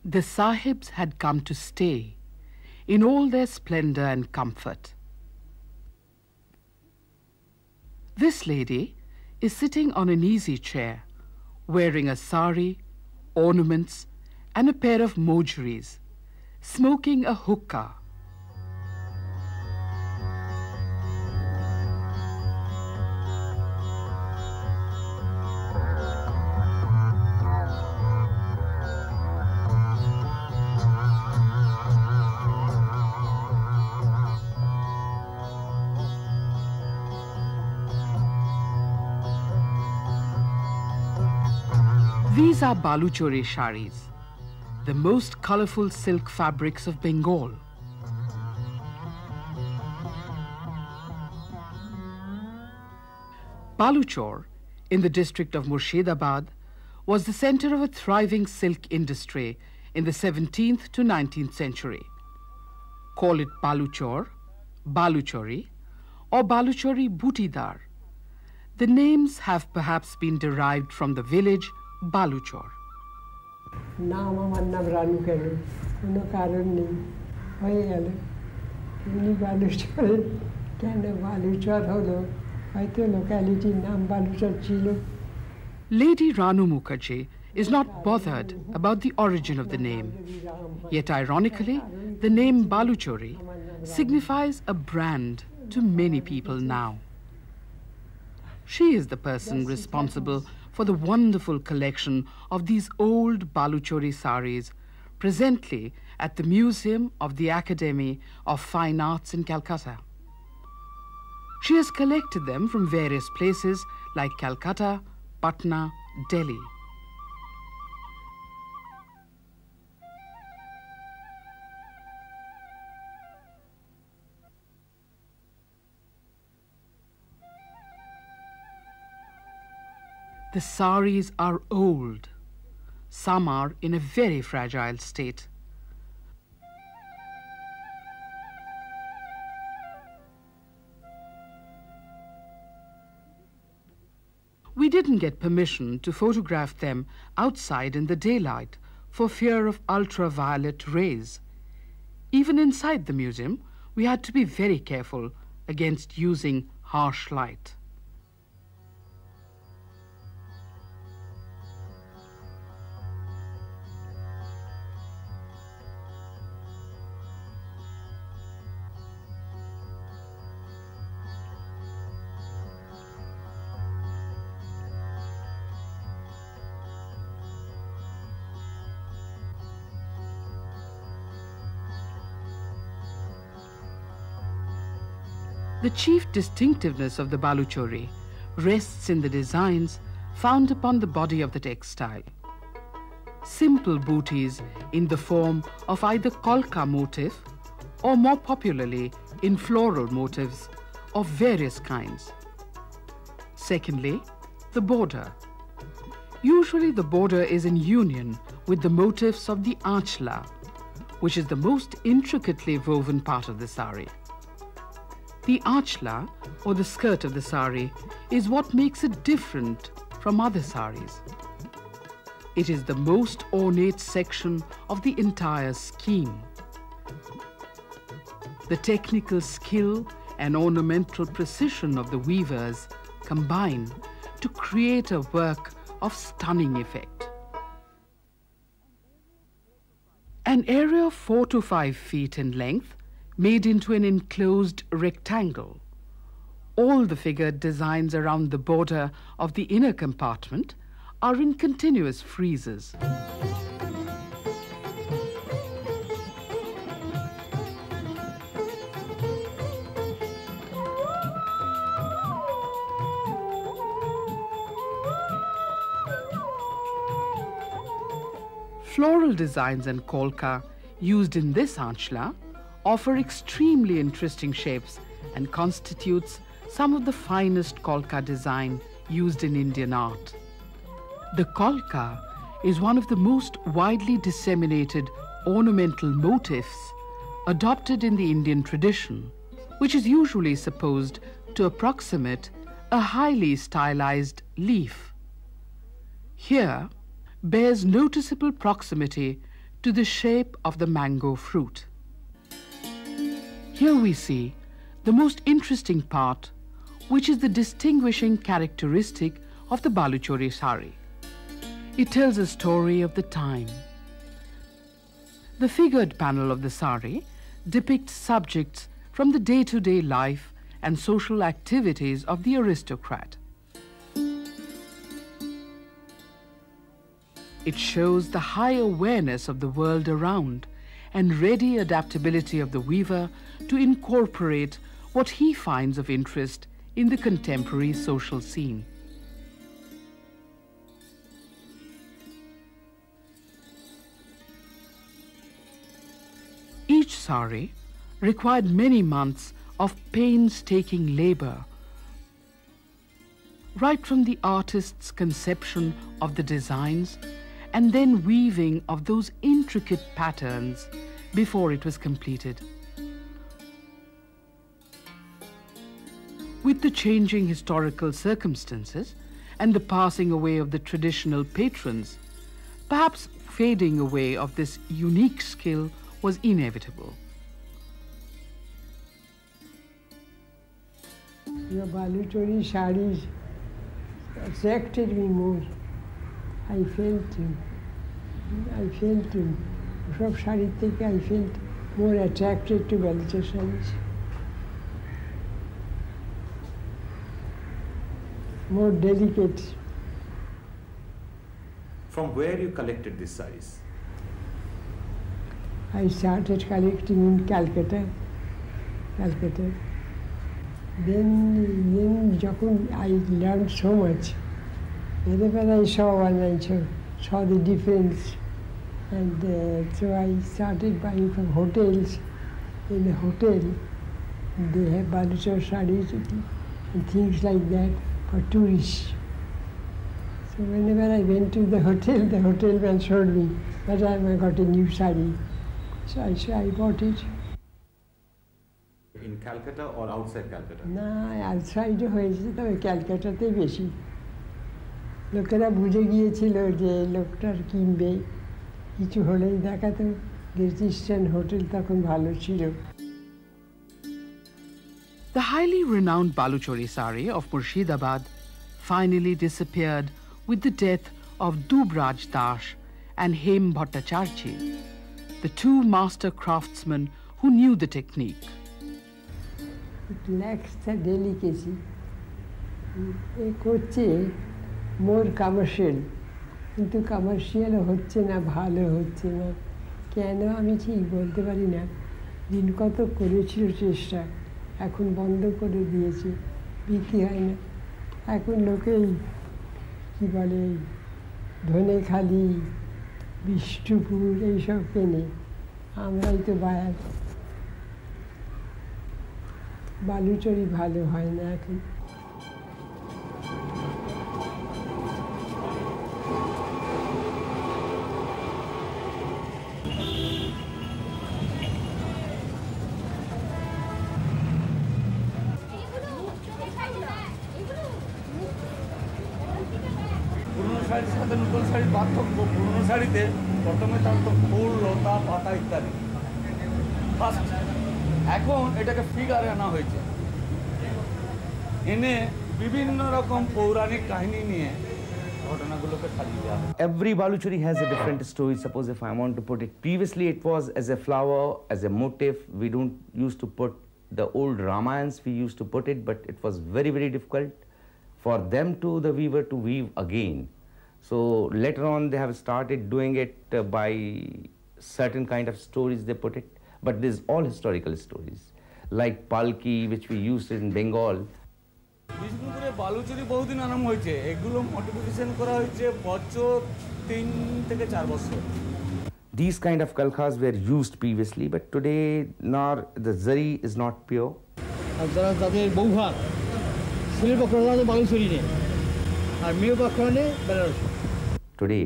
The sahibs had come to stay in all their splendor and comfort. This lady is sitting on an easy chair, wearing a sari, ornaments, and a pair of mojuris, smoking a hookah. These are Baluchari sarees, the most colorful silk fabrics of Bengal. Baluchar, in the district of Murshidabad, was the center of a thriving silk industry in the 17th to 19th century. Call it Baluchar, Baluchari, or Baluchari Butidar. The names have perhaps been derived from the village Baluchar. नाम আমার নাম রানু কেন কোনো কারণ নেই হয়ে গেল উনি বালুচরে কেন বালুচর হলো হয়তো লোকালিটির নাম বালুচর ছিল. Lady Ranu Mukherjee is not bothered about the origin of the name. Yet ironically, the name Baluchari signifies a brand to many people now. She is the person responsible for the wonderful collection of these old Baluchari sarees, presently at the Museum of the Academy of Fine Arts in Calcutta. She has collected them from various places like Calcutta, Patna, Delhi. The sarees are old. Some are in a very fragile state. We didn't get permission to photograph them outside in the daylight for fear of ultraviolet rays. Even inside the museum, we had to be very careful against using harsh light. The chief distinctiveness of the Baluchari rests in the designs found upon the body of the textile. Simple booties in the form of either kolka motif or more popularly in floral motifs of various kinds. Secondly, the border. Usually the border is in union with the motifs of the anchla, which is the most intricately woven part of the sari. The anchla, or the skirt of the sari, is what makes it different from other saris. It is the most ornate section of the entire scheme. The technical skill and ornamental precision of the weavers combine to create a work of stunning effect. An area of 4 to 5 feet in length, made into an enclosed rectangle. All the figured designs around the border of the inner compartment are in continuous friezes. Floral designs and kolka used in this anchla offer extremely interesting shapes and constitutes some of the finest kolka design used in Indian art. The kolka is one of the most widely disseminated ornamental motifs adopted in the Indian tradition, which is usually supposed to approximate a highly stylized leaf. Here bears noticeable proximity to the shape of the mango fruit. Here we see the most interesting part, which is the distinguishing characteristic of the Baluchari sari. It tells a story of the time. The figured panel of the sari depicts subjects from the day-to-day life and social activities of the aristocrat. It shows the high awareness of the world around and ready adaptability of the weaver to incorporate what he finds of interest in the contemporary social scene. Each sari required many months of painstaking labor, right from the artist's conception of the designs and then weaving of those intricate patterns before it was completed. With the changing historical circumstances and the passing away of the traditional patrons, perhaps fading away of this unique skill was inevitable. Your Baluchari sarees attracted me more. I felt সব শাড়ি থেকে I felt more attracted to Baluchari sarees. More delicate. From where you collected these sarees? I started collecting in Calcutta. Then যখন I learned so much, whenever I saw one, I saw the difference, and so I started buying from hotels. In a hotel, they have Baluchari sarees and things like that for tourists. So whenever I went to the hotel man showed me that I got a new saree. So I bought it. In Calcutta or outside Calcutta? না outside হয়েছে, তবে ক্যালকাটাতেই বেশি। লোকেরা বুঝে গিয়েছিল যে লোকটার কিনবে, কিছু হলেই দেখাতো। গ্রেট ইস্টার্ন হোটেল তখন ভালো ছিল। The highly renowned Baluchari sari of Murshidabad finally disappeared with the death of Dubraj Das and Hem Bhattacharjee, the two master craftsmen who knew the technique. It lacks the delicacy. It হচ্ছে more commercial, কিন্তু commercial হচ্ছে না, ভালো হচ্ছে না। কেন আমি ঠিক বলতে পারি না। দিন কত করেছিল চেষ্টা, এখন বন্ধ করে দিয়েছে, বিক্রি হয় না। এখন লোকেই কি বলে ধনেখালি, বিষ্ণুপুর এইসব কেনে, আমরাই তো বায়ার। বালুচরি ভালো হয় না এখন। শাড়ির সাথে নতুন শাড়ির পার্থক্য, পুরনো শাড়িতে প্রথমে থাকতো ফুল, লতা, পাতা ইত্যাদি। ফার্স্ট এখন এটাকে ফিগারে আনা হয়েছে, এনে বিভিন্ন রকম পৌরাণিক কাহিনী নিয়ে ঘটনাগুলোকে সাজিয়ে দেওয়া হয়। Every Baluchari has a different story. Suppose if I want to put it, previously it was as a flower, as a motif. We don't used to put the old Ramayans, we used to put it, but it was very, very difficult for them to, the weaver, to weave again. So later on they have started doing it by certain kind of stories they put it, but this is all historical stories, like Palki, which we used in Bengal. বিষ্ণুপুরে বালুচরি বহুদিন আরম্ভ হয়েছে, এগুলো modification করা হয়েছে বছর 3 থেকে 4 বছর। These kind of kalkhas were used previously, but today the zari is not pure. আর যারা তাদের বৌভাত ছেলের পক্ষে বালুচরি নেই আর মেয়ের পক্ষে নেই Banarasi. Today,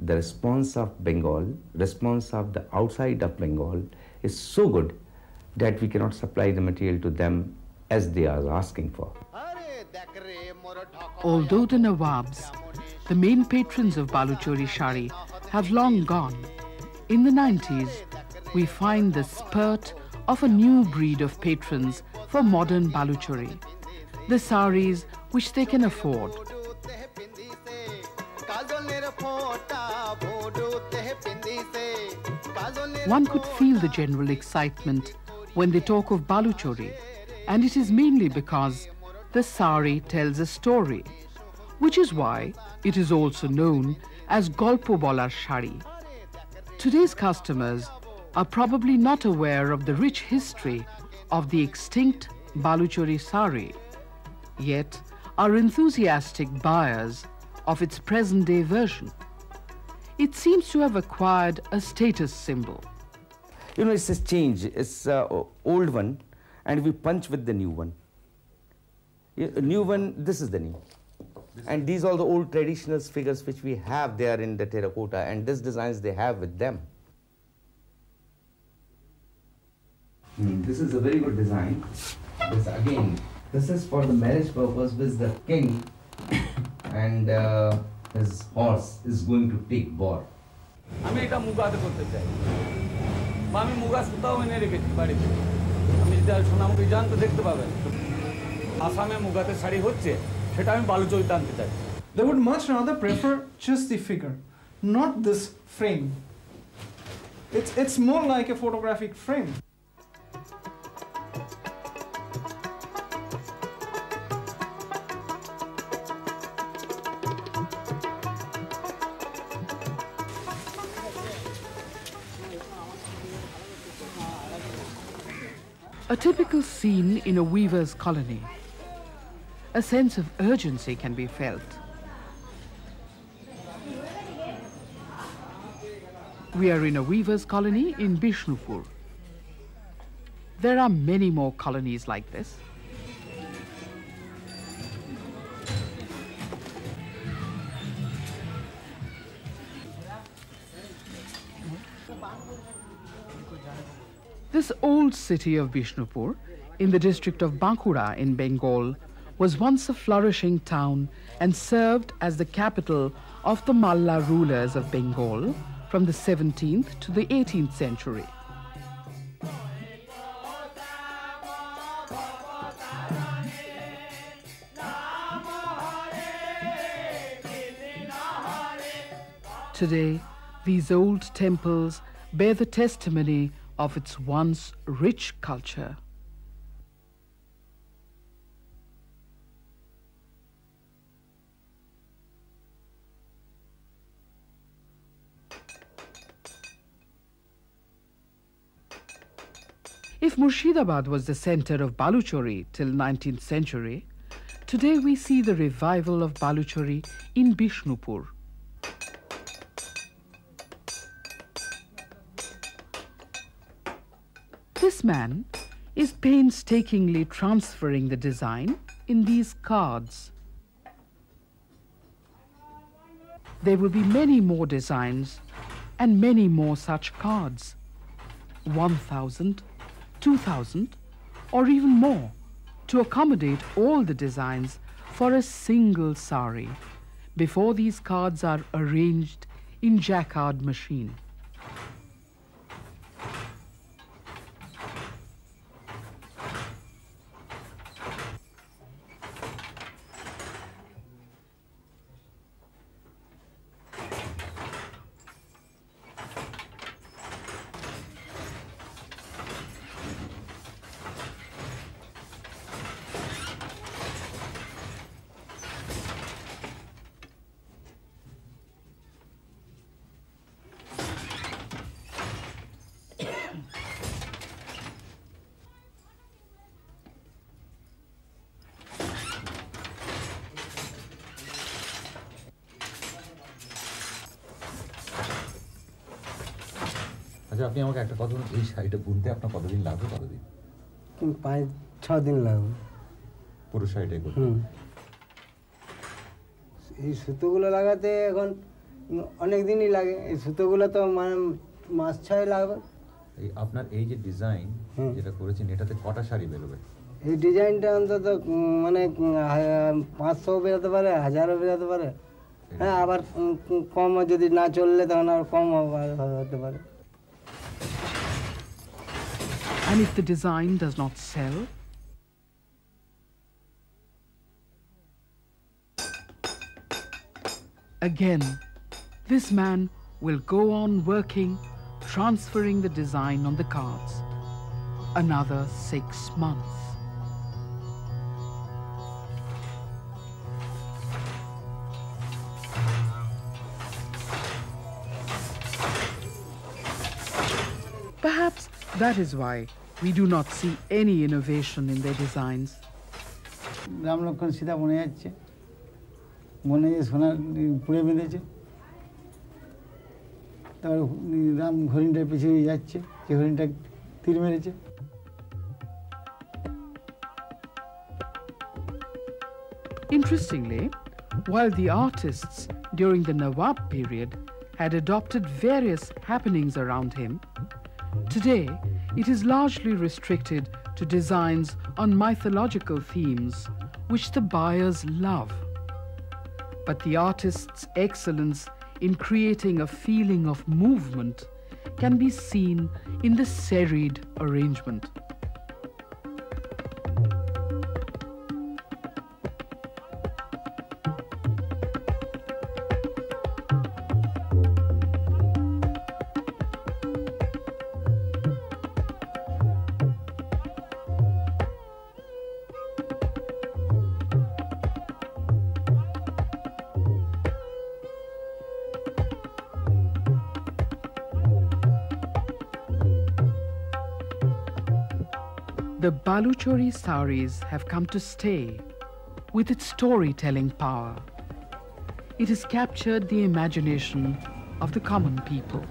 the response of Bengal, response of the outside of Bengal is so good that we cannot supply the material to them as they are asking for. Although the Nawabs, the main patrons of Baluchari sari, have long gone, In the 90s, we find the spurt of a new breed of patrons for modern Baluchari, the sarees which they can afford. One could feel the general excitement when they talk of Baluchari, and it is mainly because the saree tells a story, which is why it is also known as Golpo Bolar Shari. Today's customers are probably not aware of the rich history of the extinct Baluchari saree, yet are enthusiastic buyers of its present-day version. It seems to have acquired a status symbol. You know, it's a change. It's an old one, and we punch with the new one. A new one, this is the new. And these are the old traditional figures which we have there in the terracotta, and these designs they have with them. This is a very good design. This again, this is for the marriage purpose with the king and his horse is going to take boar. আমি এটা মুগাতে করতে চাই বা আমি মুগা সুতাও এনে রেখেছি বাড়িতে আমি যেটা সোনামুখী যান তো দেখতে পাবেন আসামে মুগাতে শাড়ি হচ্ছে সেটা আমি বালুচরিতে আনতে চাই They would much rather prefer just the figure, not this frame. It's more like a photographic frame. A typical scene in a weaver's colony. A sense of urgency can be felt. We are in a weaver's colony in Bishnupur. There are many more colonies like this. This old city of Bishnupur, in the district of Bankura in Bengal, was once a flourishing town and served as the capital of the Malla rulers of Bengal from the 17th to the 18th century. Today, these old temples bear the testimony of its once rich culture. If Murshidabad was the center of Baluchari till 19th century, today we see the revival of Baluchari in Bishnupur. This man is painstakingly transferring the design in these cards. There will be many more designs and many more such cards. 1,000, 2,000, or even more, to accommodate all the designs for a single sari before these cards are arranged in jacquard machine. আচ্ছা আপনি আমাকে একটা কথা বলুন এই শাড়িটা বুনতে আপনার কতদিন লাগবে কতদিন 5-6 দিন লাগবে পুরো শাড়িটাই করতে এই সুতোগুলো লাগাতে এখন অনেক দিনই লাগে এই সুতোগুলো তো মানে মাস 6 লাগবে এই আপনার এই যে ডিজাইন যেটা করেছেন এটাতে কটা শাড়ি বেরোবে এই ডিজাইনটা অন্তত মানে 500 বেরোতে পারে 1000 বেরোতে পারে হ্যাঁ আবার কম যদি না চললে তখন আর কম হতে পারে And if the design does not sell? Again, this man will go on working, transferring the design on the cards. Another 6 months. Perhaps that is why we do not see any innovation in their designs. Ram Lakshman Sita বনে যাচ্ছে, বনে যে সোনার পুড়ে বেঁধেছে, তারপর রাম হরিণটার পিছিয়ে যাচ্ছে, যে হরিণটা তীর মেরেছে। Interestingly, while the artists during the Nawab period had adopted various happenings around him, today it is largely restricted to designs on mythological themes which the buyers love. But the artist's excellence in creating a feeling of movement can be seen in the serried arrangement. The Baluchari sarees have come to stay with its storytelling power. It has captured the imagination of the common people.